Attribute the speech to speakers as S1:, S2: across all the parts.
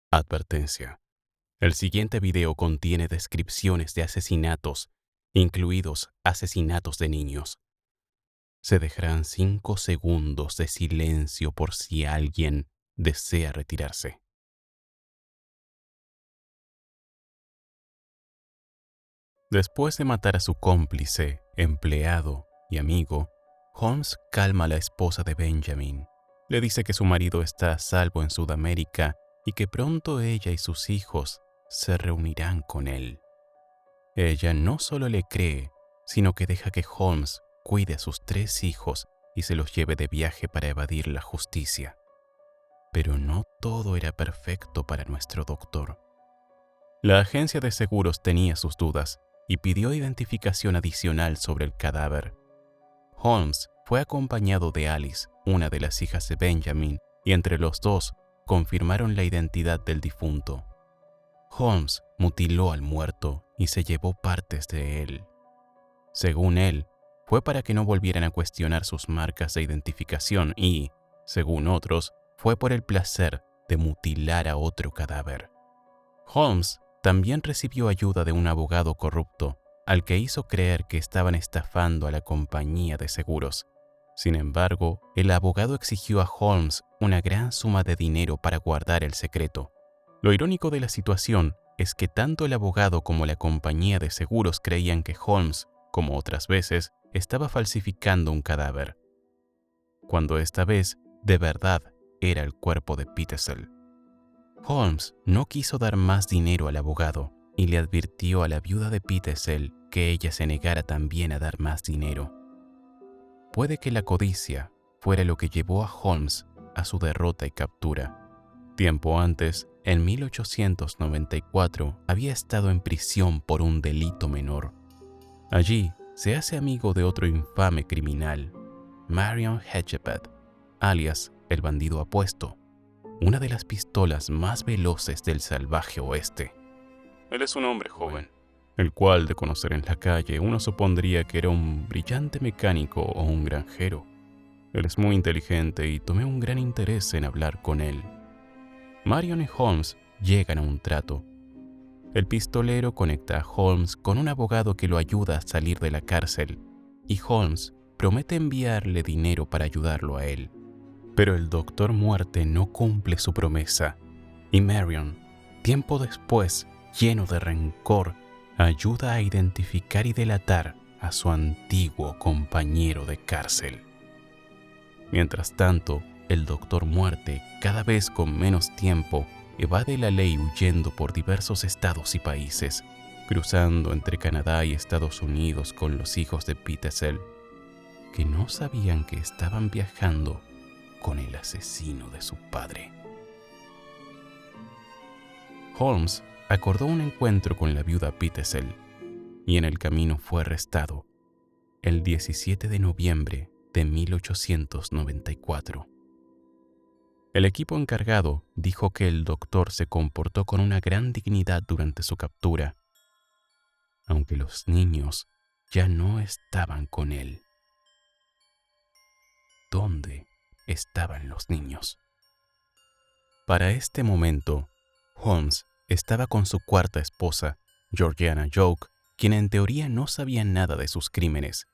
S1: Advertencia. El siguiente video contiene descripciones de asesinatos, incluidos asesinatos de niños. Se dejarán 5 segundos de silencio por si alguien desea retirarse. Después de matar a su cómplice, empleado y amigo, Holmes calma a la esposa de Benjamin. Le dice que su marido está a salvo en Sudamérica y que pronto ella y sus hijos se reunirán con él. Ella no solo le cree, sino que deja que Holmes cuide a sus 3 hijos y se los lleve de viaje para evadir la justicia. Pero no todo era perfecto para nuestro doctor. La agencia de seguros tenía sus dudas y pidió identificación adicional sobre el cadáver. Holmes fue acompañado de Alice, una de las hijas de Benjamin, y entre los dos confirmaron la identidad del difunto. Holmes mutiló al muerto y se llevó partes de él. Según él, fue para que no volvieran a cuestionar sus marcas de identificación y, según otros, fue por el placer de mutilar a otro cadáver. Holmes también recibió ayuda de un abogado corrupto, al que hizo creer que estaban estafando a la compañía de seguros. Sin embargo, el abogado exigió a Holmes una gran suma de dinero para guardar el secreto. Lo irónico de la situación es que tanto el abogado como la compañía de seguros creían que Holmes, como otras veces, estaba falsificando un cadáver, cuando esta vez, de verdad, era el cuerpo de Petersell. Holmes no quiso dar más dinero al abogado y le advirtió a la viuda de Petersell que ella se negara también a dar más dinero. Puede que la codicia fuera lo que llevó a Holmes a su derrota y captura. Tiempo antes, en 1894, había estado en prisión por un delito menor. Allí se hace amigo de otro infame criminal, Marion Hedgepeth, alias el bandido apuesto, una de las pistolas más veloces del salvaje oeste. Él es un hombre joven, el cual, de conocer en la calle, uno supondría que era un brillante mecánico o un granjero. Él es muy inteligente y tomé un gran interés en hablar con él. Marion y Holmes llegan a un trato. El pistolero conecta a Holmes con un abogado que lo ayuda a salir de la cárcel, y Holmes promete enviarle dinero para ayudarlo a él. Pero el Doctor Muerte no cumple su promesa, y Marion, tiempo después, lleno de rencor, ayuda a identificar y delatar a su antiguo compañero de cárcel. Mientras tanto, el Doctor Muerte, cada vez con menos tiempo, evade la ley huyendo por diversos estados y países, cruzando entre Canadá y Estados Unidos con los hijos de Petersell, que no sabían que estaban viajando con el asesino de su padre. Holmes acordó un encuentro con la viuda Petersell y en el camino fue arrestado el 17 de noviembre de 1894. El equipo encargado dijo que el doctor se comportó con una gran dignidad durante su captura, aunque los niños ya no estaban con él. ¿Dónde estaban los niños? Para este momento, Holmes estaba con su cuarta esposa, Georgiana Joke, quien en teoría no sabía nada de sus crímenes,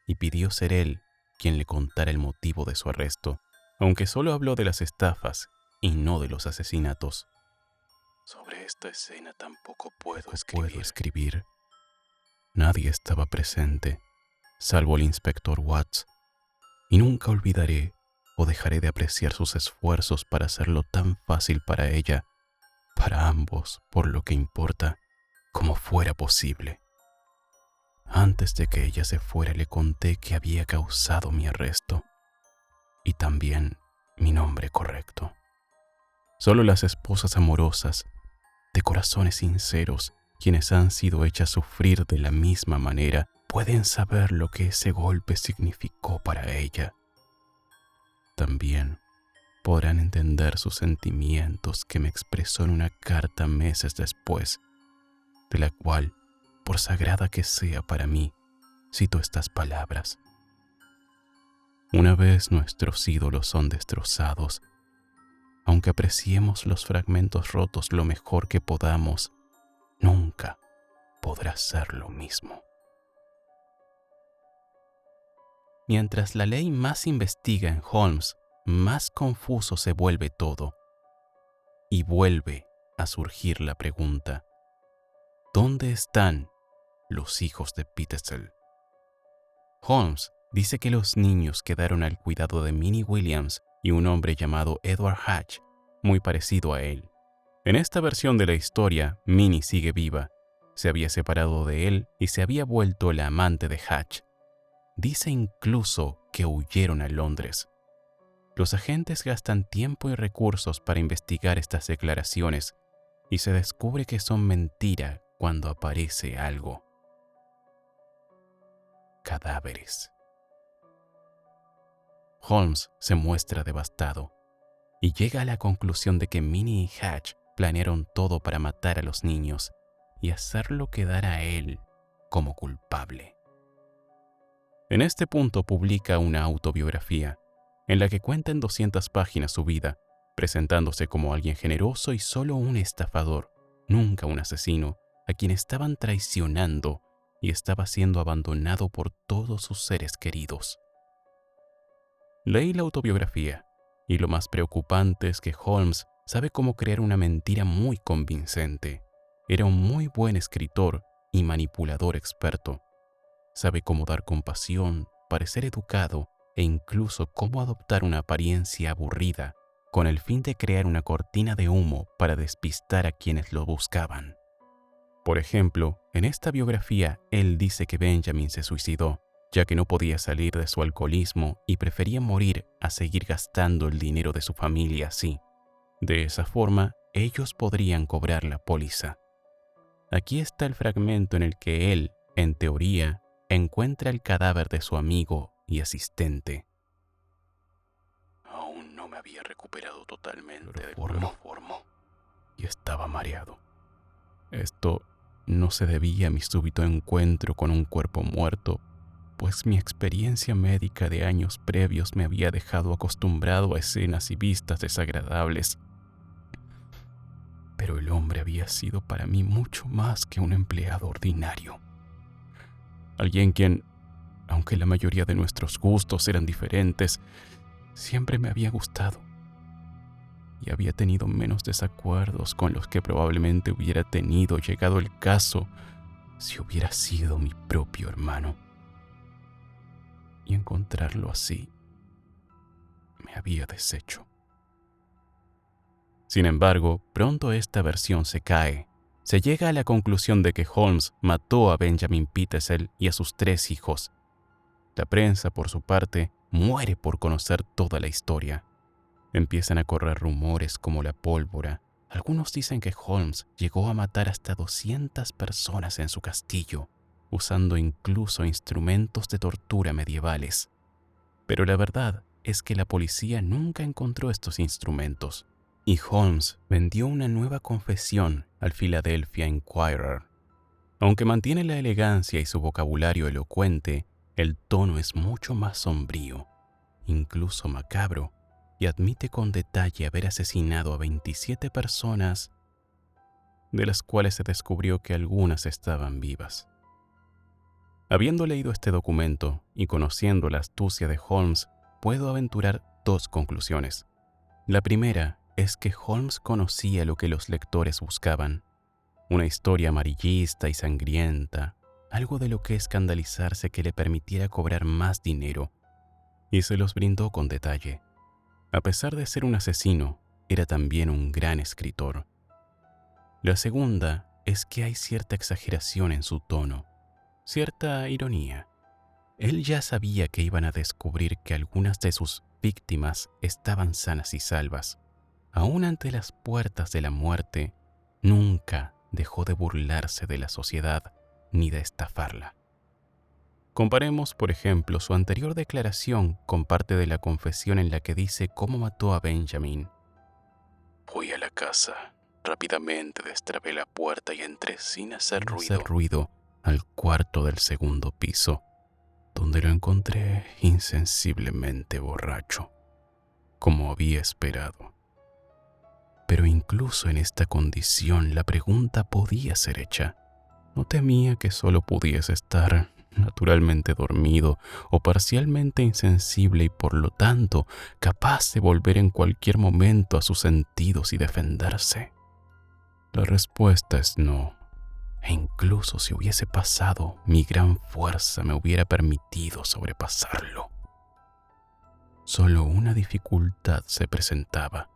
S1: y pidió ser él quien le contara el motivo de su arresto, aunque solo habló de las estafas y no de los asesinatos. Sobre esta escena tampoco puedo escribir. Nadie estaba presente, salvo el inspector Watts, y nunca olvidaré o dejaré de apreciar sus esfuerzos para hacerlo tan fácil para ella, para ambos, por lo que importa, como fuera posible. Antes de que ella se fuera, le conté que había causado mi arresto y también mi nombre correcto. Solo las esposas amorosas, de corazones sinceros, quienes han sido hechas sufrir de la misma manera, pueden saber lo que ese golpe significó para ella. También podrán entender sus sentimientos que me expresó en una carta meses después, de la cual, por sagrada que sea para mí, cito estas palabras. Una vez nuestros ídolos son destrozados, aunque apreciemos los fragmentos rotos lo mejor que podamos, nunca podrá ser lo mismo. Mientras la ley más investiga en Holmes, más confuso se vuelve todo. Y vuelve a surgir la pregunta: ¿dónde están los hijos de Petersell? Holmes dice que los niños quedaron al cuidado de Minnie Williams y un hombre llamado Edward Hatch, muy parecido a él. En esta versión de la historia, Minnie sigue viva. Se había separado de él y se había vuelto la amante de Hatch. Dice incluso que huyeron a Londres. Los agentes gastan tiempo y recursos para investigar estas declaraciones y se descubre que son mentira cuando aparece algo: cadáveres. Holmes se muestra devastado y llega a la conclusión de que Minnie y Hatch planearon todo para matar a los niños y hacerlo quedar a él como culpable. En este punto publica una autobiografía en la que cuenta en 200 páginas su vida, presentándose como alguien generoso y solo un estafador, nunca un asesino, a quien estaban traicionando y estaba siendo abandonado por todos sus seres queridos. Leí la autobiografía y lo más preocupante es que Holmes sabe cómo crear una mentira muy convincente. Era un muy buen escritor y manipulador experto. Sabe cómo dar compasión, parecer educado e incluso cómo adoptar una apariencia aburrida con el fin de crear una cortina de humo para despistar a quienes lo buscaban. Por ejemplo, en esta biografía él dice que Benjamin se suicidó, ya que no podía salir de su alcoholismo y prefería morir a seguir gastando el dinero de su familia así. De esa forma, ellos podrían cobrar la póliza. Aquí está el fragmento en el que él, en teoría, encuentra el cadáver de su amigo y asistente. Aún no me había recuperado totalmente del cloroformo y estaba mareado. Esto no se debía a mi súbito encuentro con un cuerpo muerto, pues mi experiencia médica de años previos me había dejado acostumbrado a escenas y vistas desagradables. Pero el hombre había sido para mí mucho más que un empleado ordinario. Alguien quien, aunque la mayoría de nuestros gustos eran diferentes, siempre me había gustado. Y había tenido menos desacuerdos con los que probablemente hubiera tenido, llegado el caso, si hubiera sido mi propio hermano. Y encontrarlo así me había deshecho. Sin embargo, pronto esta versión se cae. Se llega a la conclusión de que Holmes mató a Benjamin Petersell y a sus 3 hijos. La prensa, por su parte, muere por conocer toda la historia. Empiezan a correr rumores como la pólvora. Algunos dicen que Holmes llegó a matar hasta 200 personas en su castillo, usando incluso instrumentos de tortura medievales. Pero la verdad es que la policía nunca encontró estos instrumentos, y Holmes vendió una nueva confesión al Philadelphia Inquirer. Aunque mantiene la elegancia y su vocabulario elocuente, el tono es mucho más sombrío, incluso macabro, y admite con detalle haber asesinado a 27 personas, de las cuales se descubrió que algunas estaban vivas. Habiendo leído este documento y conociendo la astucia de Holmes, puedo aventurar 2 conclusiones. La primera es que Holmes conocía lo que los lectores buscaban: una historia amarillista y sangrienta, algo de lo que escandalizarse que le permitiera cobrar más dinero, y se los brindó con detalle. A pesar de ser un asesino, era también un gran escritor. La segunda es que hay cierta exageración en su tono, cierta ironía. Él ya sabía que iban a descubrir que algunas de sus víctimas estaban sanas y salvas. Aún ante las puertas de la muerte, nunca dejó de burlarse de la sociedad ni de estafarla. Comparemos, por ejemplo, su anterior declaración con parte de la confesión en la que dice cómo mató a Benjamin. Fui a la casa, rápidamente destrabé la puerta y entré sin hacer ruido al cuarto del segundo piso, donde lo encontré insensiblemente borracho, como había esperado. Pero incluso en esta condición la pregunta podía ser hecha. No temía que solo pudiese estar naturalmente dormido o parcialmente insensible y por lo tanto capaz de volver en cualquier momento a sus sentidos y defenderse. La respuesta es no. E incluso si hubiese pasado, mi gran fuerza me hubiera permitido sobrepasarlo. Solo una dificultad se presentaba.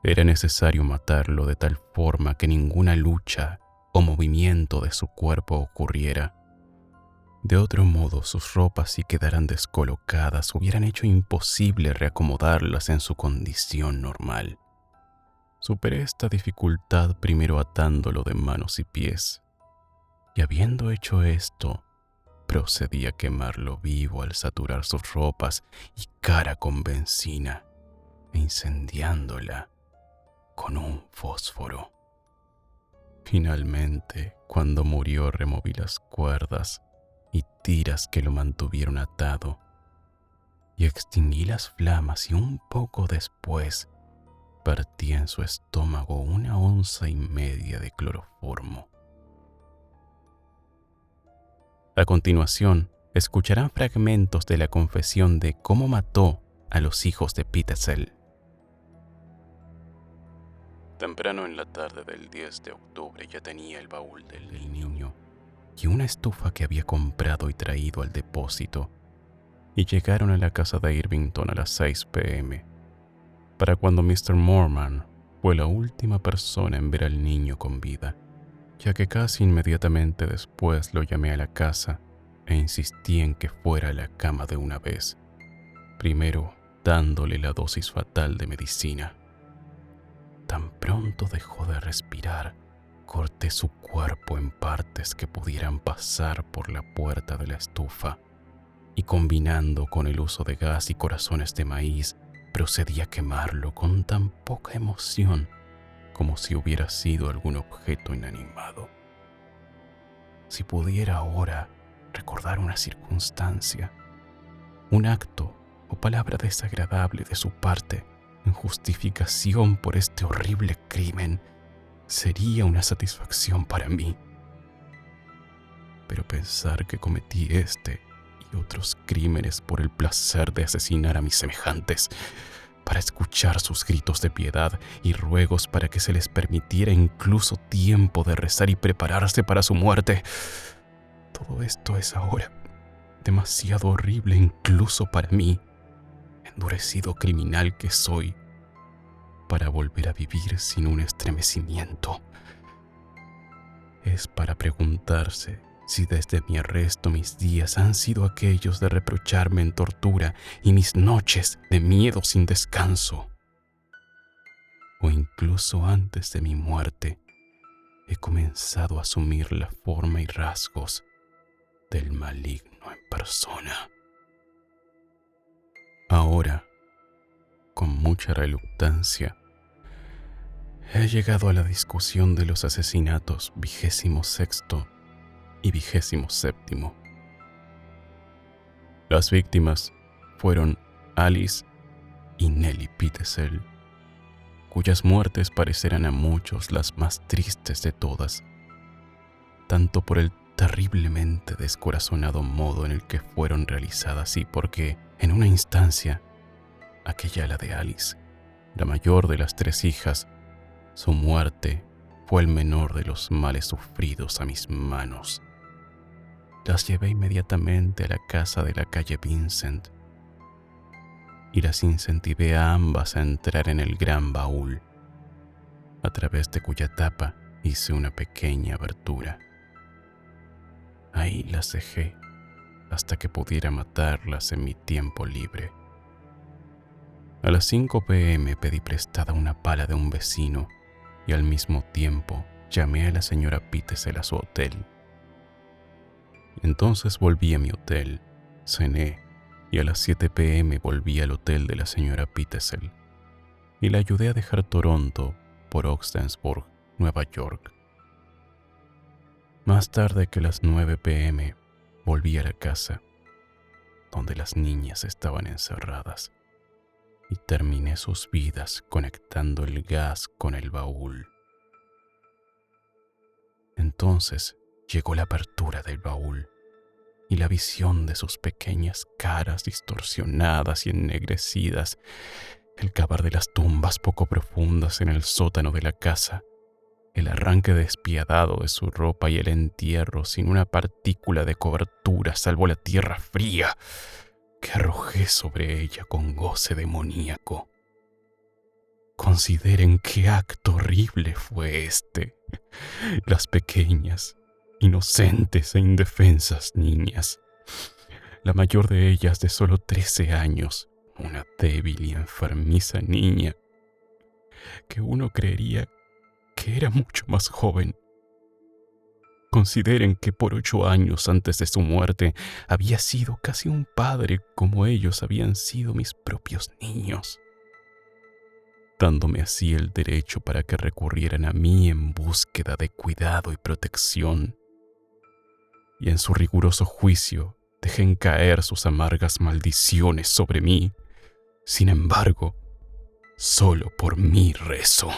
S1: Era necesario matarlo de tal forma que ninguna lucha o movimiento de su cuerpo ocurriera. De otro modo, sus ropas, si quedaran descolocadas, hubieran hecho imposible reacomodarlas en su condición normal. Superé esta dificultad primero atándolo de manos y pies, y habiendo hecho esto, procedí a quemarlo vivo al saturar sus ropas y cara con benzina e incendiándola con un fósforo. Finalmente, cuando murió, removí las cuerdas y tiras que lo mantuvieron atado y extinguí las flamas, y un poco después vertí en su estómago 1,5 onzas de cloroformo. A continuación, escucharán fragmentos de la confesión de cómo mató a los hijos de Pitezel. Temprano en la tarde del 10 de octubre ya tenía el baúl del niño y una estufa que había comprado y traído al depósito, y llegaron a la casa de Irvington a las 6 p.m., para cuando Mr. Moorman fue la última persona en ver al niño con vida, ya que casi inmediatamente después lo llamé a la casa e insistí en que fuera a la cama de una vez, primero dándole la dosis fatal de medicina. Tan pronto dejó de respirar, corté su cuerpo en partes que pudieran pasar por la puerta de la estufa, y combinando con el uso de gas y corazones de maíz, procedí a quemarlo con tan poca emoción como si hubiera sido algún objeto inanimado. Si pudiera ahora recordar una circunstancia, un acto o palabra desagradable de su parte en justificación por este horrible crimen, sería una satisfacción para mí. Pero pensar que cometí este y otros crímenes por el placer de asesinar a mis semejantes, para escuchar sus gritos de piedad y ruegos para que se les permitiera incluso tiempo de rezar y prepararse para su muerte, todo esto es ahora demasiado horrible incluso para mí, endurecido criminal que soy, para volver a vivir sin un estremecimiento. Es para preguntarse si desde mi arresto mis días han sido aquellos de reprocharme en tortura y mis noches de miedo sin descanso. O incluso antes de mi muerte he comenzado a asumir la forma y rasgos del maligno en persona. Ahora, con mucha reluctancia, he llegado a la discusión de los asesinatos 26º y 27º. Las víctimas fueron Alice y Nellie Pitezel, cuyas muertes parecerán a muchos las más tristes de todas, tanto por el terriblemente descorazonado modo en el que fueron realizadas y porque, en una instancia, aquella la de Alice, la mayor de las 3 hijas, su muerte fue el menor de los males sufridos a mis manos. Las llevé inmediatamente a la casa de la calle Vincent y las incentivé a ambas a entrar en el gran baúl, a través de cuya tapa hice una pequeña abertura. Ahí las dejé hasta que pudiera matarlas en mi tiempo libre. A las 5 p.m. pedí prestada una pala de un vecino y al mismo tiempo llamé a la señora Pitezel a su hotel. Entonces volví a mi hotel, cené y a las 7 p.m. volví al hotel de la señora Pitezel y la ayudé a dejar Toronto por Ogdensburg, Nueva York. Más tarde que las 9 p.m. volví a la casa, donde las niñas estaban encerradas, y terminé sus vidas conectando el gas con el baúl. Entonces llegó la apertura del baúl y la visión de sus pequeñas caras distorsionadas y ennegrecidas, el cavar de las tumbas poco profundas en el sótano de la casa, el arranque despiadado de su ropa y el entierro sin una partícula de cobertura salvo la tierra fría que arrojé sobre ella con goce demoníaco. Consideren qué acto horrible fue este. Las pequeñas, inocentes e indefensas niñas, la mayor de ellas de solo 13 años, una débil y enfermiza niña, que uno creería que era mucho más joven. Consideren que por 8 años antes de su muerte había sido casi un padre como ellos habían sido mis propios niños, dándome así el derecho para que recurrieran a mí en búsqueda de cuidado y protección. Y en su riguroso juicio dejen caer sus amargas maldiciones sobre mí. Sin embargo, solo por mí rezo.